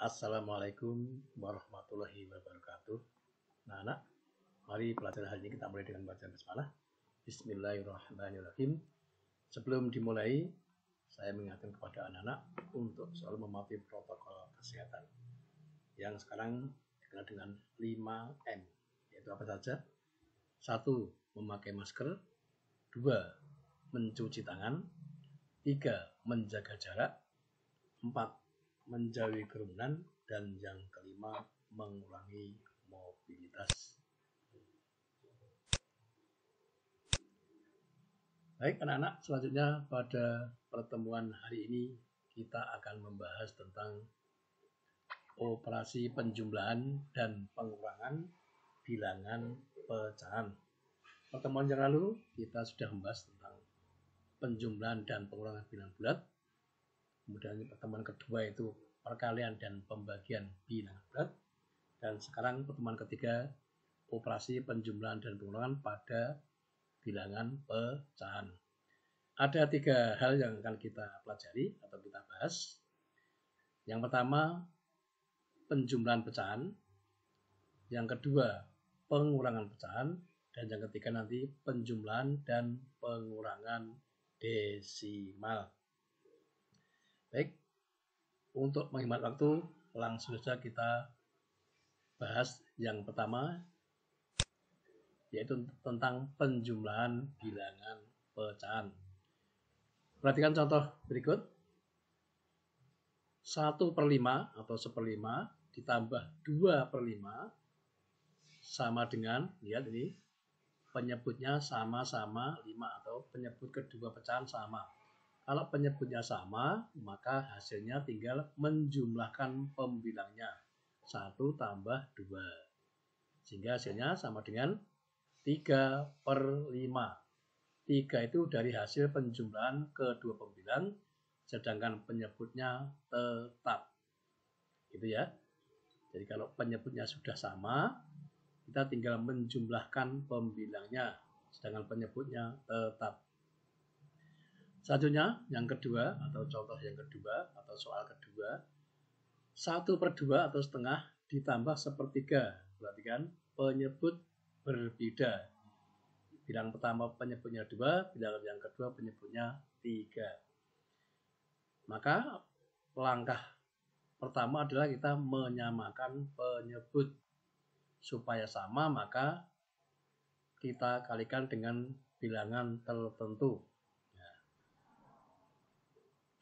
Assalamualaikum warahmatullahi wabarakatuh. Nah, anak, mari pelajaran hari ini kita mulai dengan bacaan basmalah. Bismillahirrahmanirrahim. Sebelum dimulai, saya mengingatkan kepada anak-anak untuk selalu mematuhi protokol kesehatan yang sekarang dikenal dengan 5M, yaitu apa saja? 1. Memakai masker. 2. Mencuci tangan. 3. Menjaga jarak. 4. Menjauhi kerumunan, dan yang kelima, mengurangi mobilitas. Baik anak-anak, selanjutnya pada pertemuan hari ini kita akan membahas tentang operasi penjumlahan dan pengurangan bilangan pecahan. Pertemuan yang lalu kita sudah membahas tentang penjumlahan dan pengurangan bilangan bulat. Kemudian pertemuan kedua itu perkalian dan pembagian bilangan bulat. Dan sekarang pertemuan ketiga operasi penjumlahan dan pengurangan pada bilangan pecahan. Ada 3 hal yang akan kita pelajari atau kita bahas. Yang pertama penjumlahan pecahan. Yang kedua pengurangan pecahan. Dan yang ketiga nanti penjumlahan dan pengurangan desimal. Baik, untuk menghemat waktu, langsung saja kita bahas yang pertama, yaitu tentang penjumlahan bilangan pecahan. Perhatikan contoh berikut. 1/5 atau 1/5 ditambah 2/5 sama dengan, lihat ini, penyebutnya sama-sama 5 atau penyebut kedua pecahan sama. Kalau penyebutnya sama, maka hasilnya tinggal menjumlahkan pembilangnya. 1 tambah 2. Sehingga hasilnya sama dengan 3/5. 3 itu dari hasil penjumlahan kedua pembilang, sedangkan penyebutnya tetap. Gitu ya. Jadi kalau penyebutnya sudah sama, kita tinggal menjumlahkan pembilangnya, sedangkan penyebutnya tetap. Selanjutnya, yang kedua, atau contoh yang kedua, atau soal kedua, 1/2 atau setengah ditambah 1/3. Perhatikan, penyebut berbeda. Bilangan pertama penyebutnya 2, bilangan yang kedua penyebutnya 3. Maka langkah pertama adalah kita menyamakan penyebut. Supaya sama, maka kita kalikan dengan bilangan tertentu.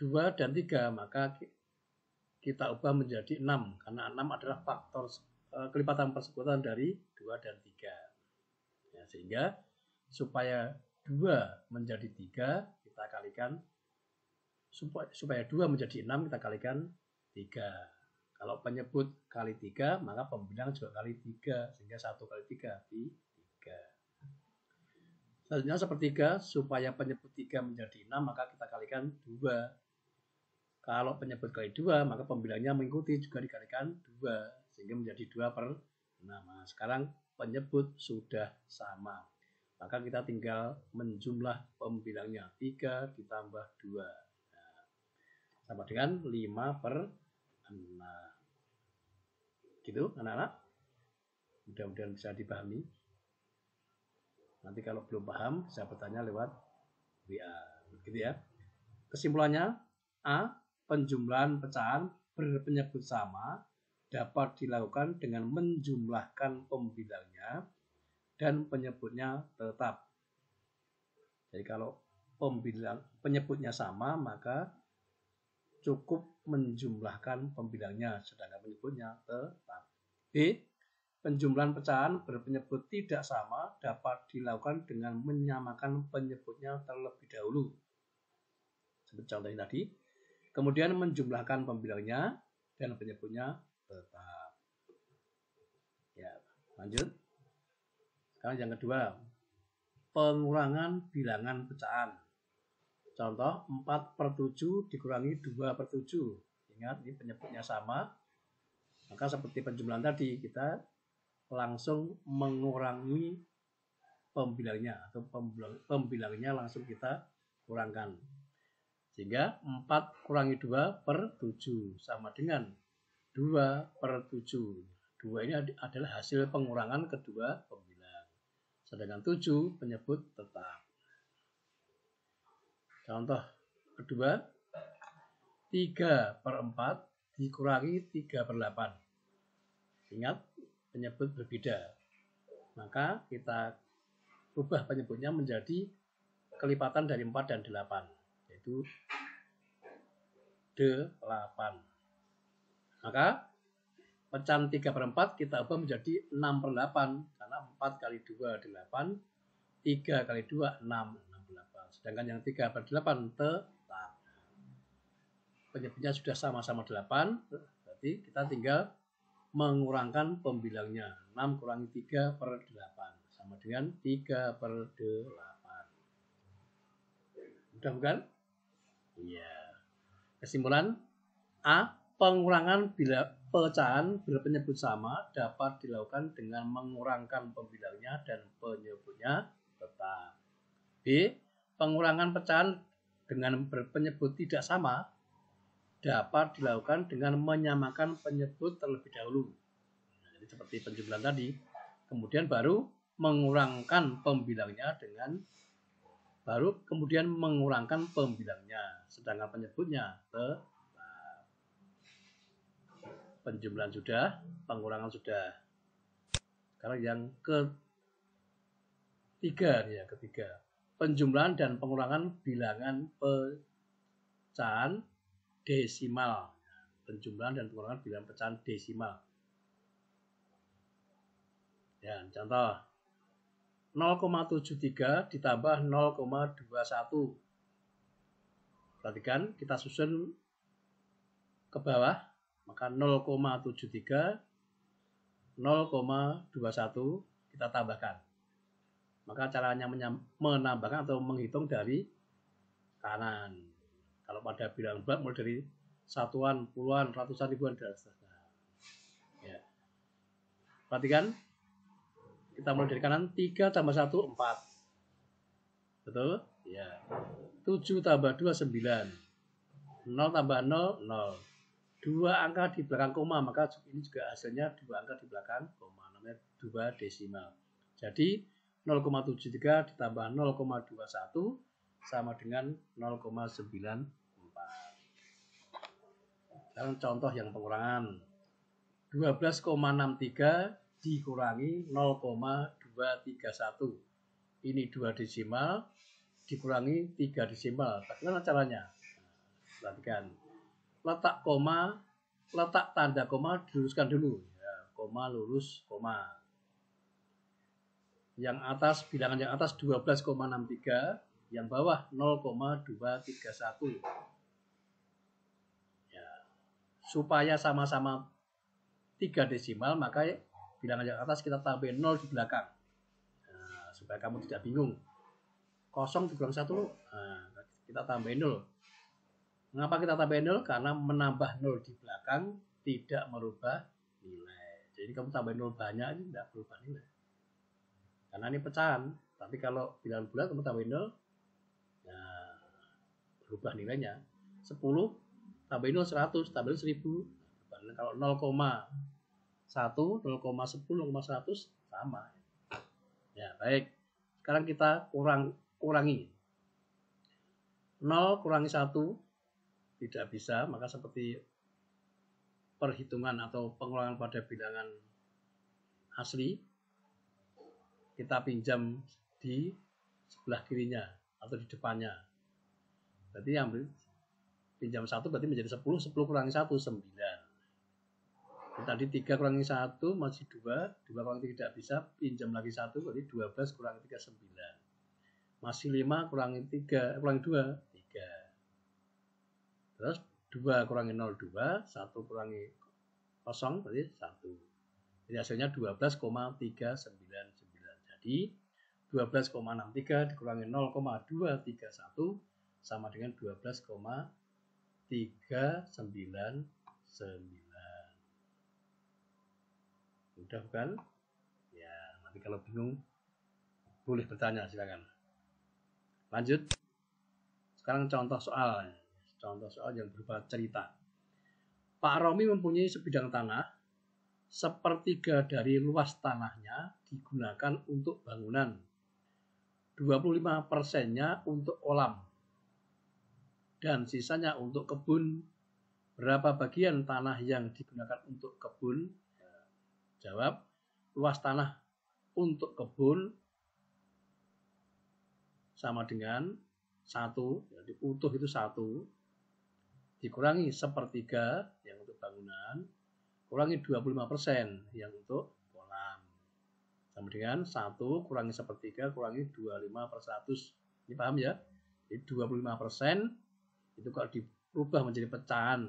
2 dan 3, maka kita ubah menjadi 6, karena 6 adalah faktor kelipatan persekutuan dari 2 dan 3. Ya, sehingga supaya 2 menjadi 3, kita kalikan, supaya 2 menjadi 6, kita kalikan 3. Kalau penyebut kali 3, maka pembilang juga kali 3, sehingga 1 kali 3 di 3. Selanjutnya 1/3, supaya penyebut 3 menjadi 6, maka kita kalikan 2. Kalau penyebut kali 2, maka pembilangnya mengikuti juga dikalikan 2, sehingga menjadi 2/6. Nah, sekarang penyebut sudah sama. Maka kita tinggal menjumlah pembilangnya. 3 ditambah 2. Nah, sama dengan 5/6. Gitu, anak-anak? Mudah-mudahan bisa dipahami. Nanti kalau belum paham, bisa bertanya lewat WA. Gitu ya. Kesimpulannya, A. Penjumlahan pecahan berpenyebut sama dapat dilakukan dengan menjumlahkan pembilangnya dan penyebutnya tetap. Jadi kalau penyebutnya sama, maka cukup menjumlahkan pembilangnya, sedangkan penyebutnya tetap. B. Penjumlahan pecahan berpenyebut tidak sama dapat dilakukan dengan menyamakan penyebutnya terlebih dahulu. Seperti contoh ini tadi. Kemudian menjumlahkan pembilangnya dan penyebutnya tetap. Ya, lanjut. Sekarang yang kedua, pengurangan bilangan pecahan. Contoh 4/7 dikurangi 2/7. Ingat, ini penyebutnya sama. Maka seperti penjumlahan tadi, kita langsung mengurangi pembilangnya, atau pembilangnya langsung kita kurangkan. Sehingga 4 kurangi 2/7 sama dengan 2/7. 2 ini adalah hasil pengurangan kedua pembilang. Sedangkan 7 penyebut tetap. Contoh kedua, 3/4 dikurangi 3/8. Ingat, penyebut berbeda. Maka kita ubah penyebutnya menjadi kelipatan dari 4 dan 8, yaitu 8. Maka pecahan 3/4 kita ubah menjadi 6/8, karena 4 kali 2 8, 3 kali 2 6, 6/8. Sedangkan yang 3/8 tetap. Penyebutnya sudah sama-sama 8, berarti kita tinggal mengurangkan pembilangnya. 6 kurangi 3/8 sama dengan 3/8. Mudah bukan? Iya. Kesimpulan A. Pengurangan bila pecahan bila penyebut sama dapat dilakukan dengan mengurangkan pembilangnya dan penyebutnya tetap. B. Pengurangan pecahan dengan penyebut tidak sama dapat dilakukan dengan menyamakan penyebut terlebih dahulu. Jadi seperti penjumlahan tadi. Kemudian baru mengurangkan pembilangnya kemudian mengurangkan pembilangnya. Sedangkan penyebutnya tetap. Penjumlahan sudah, pengurangan sudah. Sekarang yang ketiga. Penjumlahan dan pengurangan bilangan pecahan desimal. Penjumlahan dan pengurangan bilangan pecahan desimal. Ya, contoh 0,73 ditambah 0,21. Perhatikan, kita susun ke bawah, maka 0,73, 0,21 kita tambahkan. Maka caranya menambahkan atau menghitung dari kanan. Kalau pada bilangan bulat mulai dari satuan, puluhan, ratusan, ribuan, dan seterusnya. Ya. Perhatikan, kita mulai dari kanan, 3 tambah 1, 4. Betul? Ya. 7 tambah 2, 9. 0 tambah 0, 0. 2 angka di belakang koma, maka ini juga hasilnya 2 angka di belakang koma. Namanya 2 desimal. Jadi, 0,73 ditambah 0,21 sama dengan 0,94. Sekarang contoh yang pengurangan. 12,63 dikurangi 0,231. Ini 2 desimal dikurangi 3 desimal. Bagaimana caranya? Perhatikan. Letak tanda koma diluruskan dulu. Ya, koma lurus koma. Yang atas, bilangan yang atas 12,63, yang bawah 0,231. Ya. Supaya sama-sama 3 desimal, maka bilangan yang atas kita tambahin 0 di belakang. Nah, supaya kamu tidak bingung. 0 dikurang 1, nah, kita tambahin 0. Mengapa kita tambahin 0? Karena menambah 0 di belakang tidak merubah nilai. Jadi kamu tambahin 0 banyak, ini tidak berubah nilai. Karena ini pecahan. Tapi kalau bilangan bulat kamu tambahin 0, nah, berubah nilainya. 10 tambahin 0 100, tambahin 1000. Kalau 0,1, 0,10, 0,100 sama. Ya, baik. Sekarang kita kurangi. 0 kurangi 1 tidak bisa, maka seperti perhitungan atau pengulangan pada bilangan asli, kita pinjam di sebelah kirinya atau di depannya. Berarti ambil pinjam 1 berarti menjadi 10, 10 kurangi 1, 9. Tadi 3 kurangi 1 masih 2, 2 kurangi 3 tidak bisa, pinjam lagi 1 berarti 12 kurangi 3, 9. Masih 5 kurangi 2, 3. Terus 2 kurangi 0, 2, 1 kurangi 0 berarti 1. Jadi hasilnya 12,399. Jadi 12,63 dikurangi 0,231 sama dengan 12,399. Mudah bukan? Ya, nanti kalau bingung boleh bertanya, silakan. Lanjut. Sekarang contoh soal yang berupa cerita. Pak Romi mempunyai sebidang tanah, sepertiga dari luas tanahnya digunakan untuk bangunan, 25%-nya untuk kolam, dan sisanya untuk kebun. Berapa bagian tanah yang digunakan untuk kebun? Jawab, luas tanah untuk kebun sama dengan 1, jadi utuh itu 1, dikurangi sepertiga yang untuk bangunan, kurangi 25% yang untuk kolam. Sama dengan 1 kurangi sepertiga kurangi 25/100. Ini paham ya? Jadi 25% itu kalau dirubah menjadi pecahan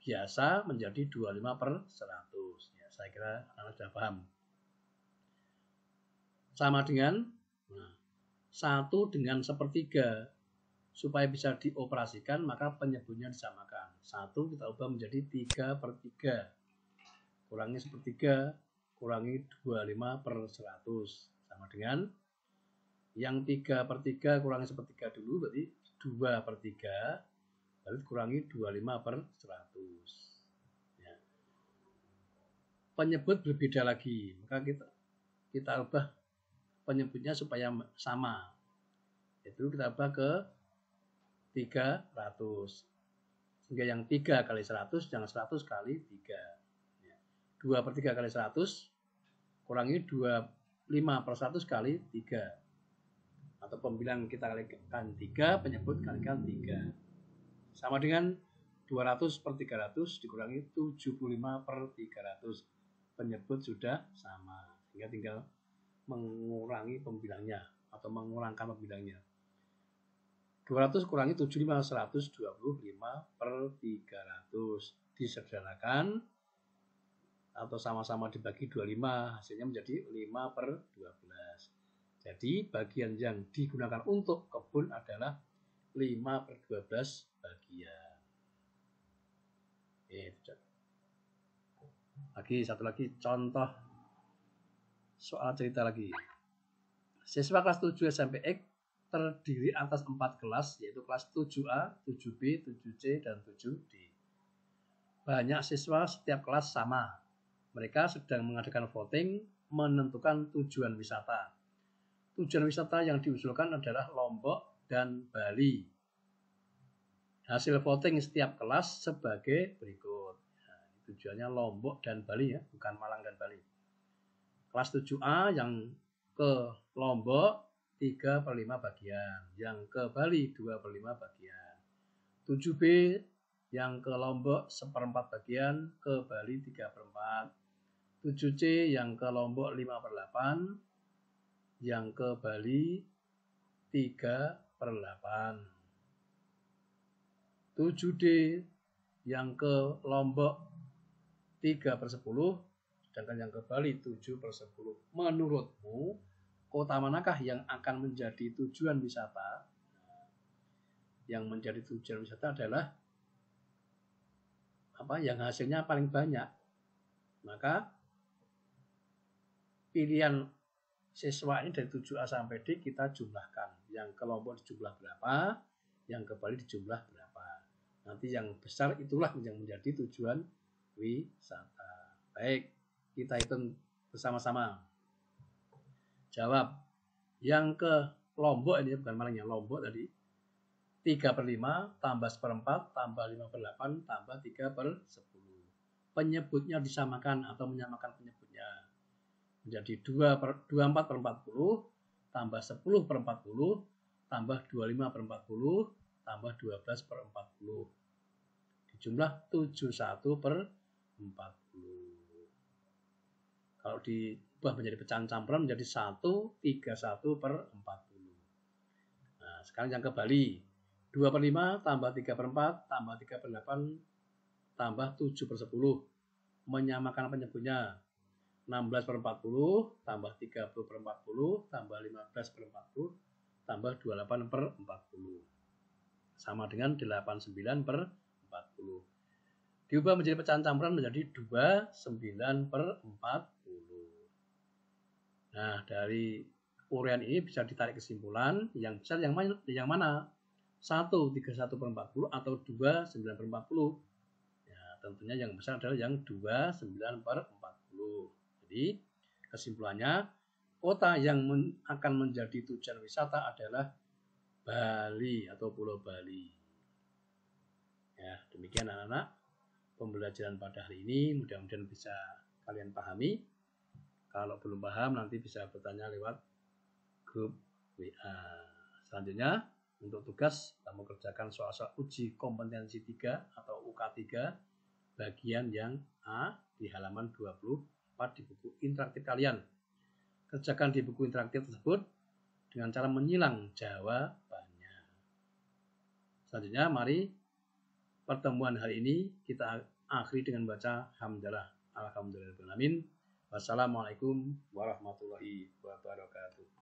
biasa menjadi 25/100. Ya, saya kira Anda sudah paham. Sama dengan 1 dengan sepertiga. Supaya bisa dioperasikan maka penyebutnya disamakan. 1 kita ubah menjadi 3/3. Kurangi sepertiga, kurangi 25/100. Sama dengan yang 3/3 kurangi sepertiga dulu, berarti 2/3. Berarti kurangi 25/100. Ya. Penyebut berbeda lagi, maka kita ubah penyebutnya supaya sama. Itu kita ubah ke 300. Sehingga yang 3 kali 100, yang 100 kali 3. 2/3 kali 100, kurangi 25/100 kali 3. Atau pembilang kita kalikan 3, penyebut kalikan 3. Sama dengan 200/300 dikurangi 75/300. Penyebut sudah sama. Sehingga tinggal mengurangi pembilangnya atau mengurangkan pembilangnya. 200 kurangi 75, 125/300. Disederhanakan atau sama-sama dibagi 25, hasilnya menjadi 5/12. Jadi bagian yang digunakan untuk kebun adalah 5/12 bagian. Satu lagi contoh soal cerita lagi. Siswa kelas 7 SMP X terdiri atas 4 kelas, yaitu kelas 7A, 7B, 7C, dan 7D. Banyak siswa setiap kelas sama. Mereka sedang mengadakan voting menentukan tujuan wisata. Tujuan wisata yang diusulkan adalah Lombok dan Bali. Hasil voting setiap kelas sebagai berikut. Nah, tujuannya Lombok dan Bali ya, bukan Malang dan Bali. Kelas 7A yang ke Lombok 3/5 bagian, yang ke Bali 2/5 bagian. 7B yang ke Lombok 1/4 bagian, ke Bali 3/4. 7C yang ke Lombok 5/8, yang ke Bali 3/8. 7D yang ke Lombok 3/10, sedangkan yang ke Bali 7/10. Menurutmu kota manakah yang akan menjadi tujuan wisata? Yang menjadi tujuan wisata adalah yang hasilnya paling banyak. Maka pilihan siswa ini dari 7A sampai D kita jumlahkan. Yang ke Lombok dijumlah berapa, yang ke Bali dijumlah berapa. Nanti yang besar itulah yang menjadi tujuan wisata. Baik, kita hitung bersama-sama. Jawab, yang ke Lombok ini bukan Malang ya, Lombok tadi 3/5 tambah 1/4 tambah 5/8 tambah 3/10. Penyebutnya disamakan atau menyamakan penyebutnya menjadi 24/40 tambah 10/40 tambah 25/40 tambah 12/40. Dijumlah 71/40. Kalau diubah menjadi pecahan campuran menjadi 131/40. Nah, sekarang yang ke Bali. 2/5 tambah 3/4 tambah 3/8 tambah 7/10. Menyamakan penyebutnya. 16/40 tambah 30/40 tambah 15/40 tambah 28/40. Sama dengan 89/40. Diubah menjadi pecahan campuran menjadi 29/40. Nah, dari uraian ini bisa ditarik kesimpulan yang besar yang mana? 1 31/40 atau 2 9/40. Ya, tentunya yang besar adalah yang 29/40. Jadi kesimpulannya, kota yang akan menjadi tujuan wisata adalah Bali atau Pulau Bali. Ya, demikian anak-anak pembelajaran pada hari ini. Mudah-mudahan bisa kalian pahami. Kalau belum paham nanti bisa bertanya lewat grup WA. Selanjutnya untuk tugas kamu kerjakan soal-soal uji kompetensi 3 atau UK3 bagian yang A di halaman 24 di buku interaktif kalian. Kerjakan di buku interaktif tersebut dengan cara menyilang jawabannya. Selanjutnya mari pertemuan hari ini kita akhiri dengan baca hamdalah. Alhamdulillahirabbil alamin. Wassalamualaikum warahmatullahi wabarakatuh.